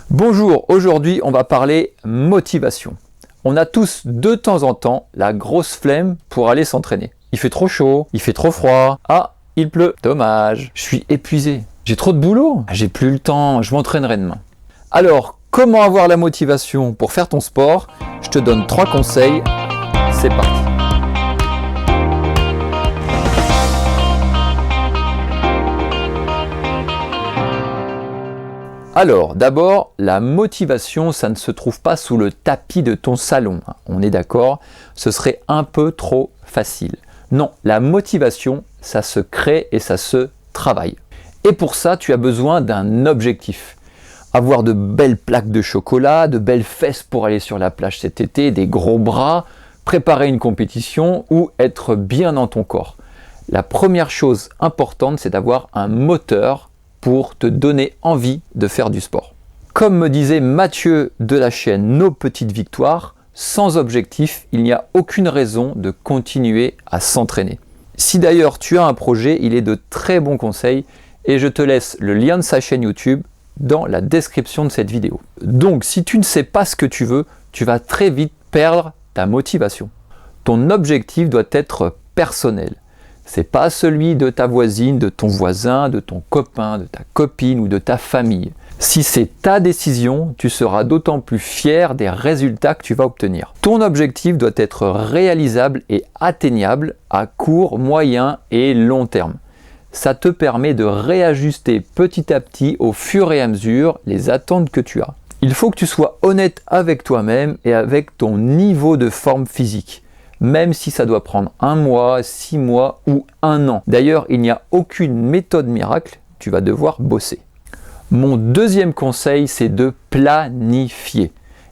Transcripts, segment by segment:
Bonjour, aujourd'hui on va parler motivation. On a tous de temps en temps la grosse flemme pour aller s'entraîner. Il fait trop chaud, il fait trop froid, ah, il pleut, dommage, je suis épuisé, j'ai trop de boulot, j'ai plus le temps, je m'entraînerai demain. Alors, comment avoir la motivation pour faire ton sport? Je te donne 3 conseils, c'est parti. Alors, d'abord, la motivation, ça ne se trouve pas sous le tapis de ton salon. On est d'accord, ce serait un peu trop facile. Non, la motivation, ça se crée et ça se travaille. Et pour ça, tu as besoin d'un objectif. Avoir de belles plaques de chocolat, de belles fesses pour aller sur la plage cet été, des gros bras, préparer une compétition ou être bien dans ton corps. La première chose importante, c'est d'avoir un moteur pour te donner envie de faire du sport. Comme me disait Mathieu de la chaîne Nos Petites Victoires, sans objectif, il n'y a aucune raison de continuer à s'entraîner. Si d'ailleurs tu as un projet, il est de très bons conseils et je te laisse le lien de sa chaîne YouTube dans la description de cette vidéo. Donc si tu ne sais pas ce que tu veux, tu vas très vite perdre ta motivation. Ton objectif doit être personnel. C'est pas celui de ta voisine, de ton voisin, de ton copain, de ta copine ou de ta famille. Si c'est ta décision, tu seras d'autant plus fier des résultats que tu vas obtenir. Ton objectif doit être réalisable et atteignable à court, moyen et long terme. Ça te permet de réajuster petit à petit au fur et à mesure les attentes que tu as. Il faut que tu sois honnête avec toi-même et avec ton niveau de forme physique. Même si ça doit prendre 1 mois, 6 mois ou 1 an. D'ailleurs, il n'y a aucune méthode miracle, tu vas devoir bosser. Mon deuxième conseil, c'est de planifier.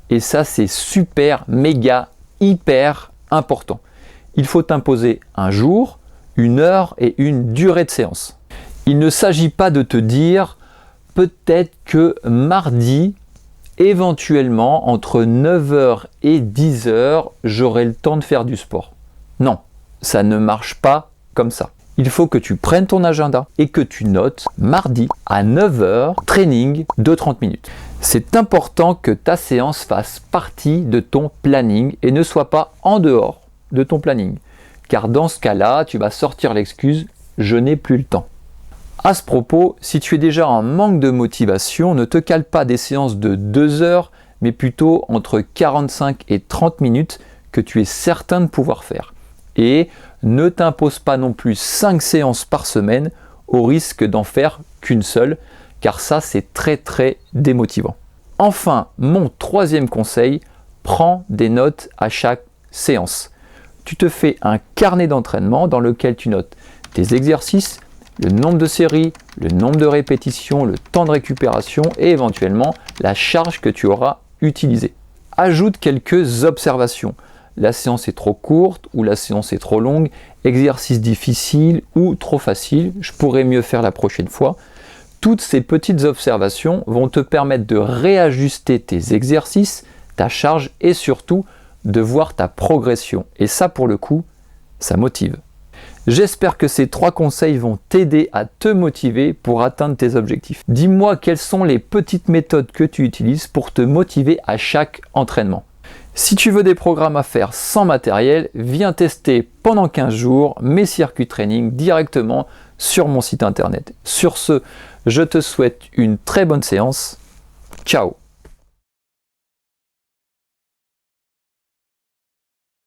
Et ça, c'est super, méga, hyper important. Il faut t'imposer un jour, une heure et une durée de séance. Il ne s'agit pas de te dire peut-être que mardi, éventuellement, entre 9h et 10h, j'aurai le temps de faire du sport. Non, ça ne marche pas comme ça. Il faut que tu prennes ton agenda et que tu notes mardi à 9h, training de 30 minutes. C'est important que ta séance fasse partie de ton planning et ne soit pas en dehors de ton planning. Car dans ce cas-là, tu vas sortir l'excuse « je n'ai plus le temps ». À ce propos, si tu es déjà en manque de motivation, ne te cale pas des séances de 2 heures, mais plutôt entre 45 et 30 minutes que tu es certain de pouvoir faire. Et ne t'impose pas non plus 5 séances par semaine au risque d'en faire qu'une seule, car ça c'est très démotivant. Enfin, mon 3e conseil, prends des notes à chaque séance. Tu te fais un carnet d'entraînement dans lequel tu notes tes exercices, le nombre de séries, le nombre de répétitions, le temps de récupération et éventuellement la charge que tu auras utilisée. Ajoute quelques observations. La séance est trop courte ou la séance est trop longue, exercice difficile ou trop facile, je pourrais mieux faire la prochaine fois. Toutes ces petites observations vont te permettre de réajuster tes exercices, ta charge et surtout de voir ta progression. Et ça pour le coup, ça motive. J'espère que ces 3 conseils vont t'aider à te motiver pour atteindre tes objectifs. Dis-moi quelles sont les petites méthodes que tu utilises pour te motiver à chaque entraînement. Si tu veux des programmes à faire sans matériel, viens tester pendant 15 jours mes circuits training directement sur mon site internet. Sur ce, je te souhaite une très bonne séance. Ciao!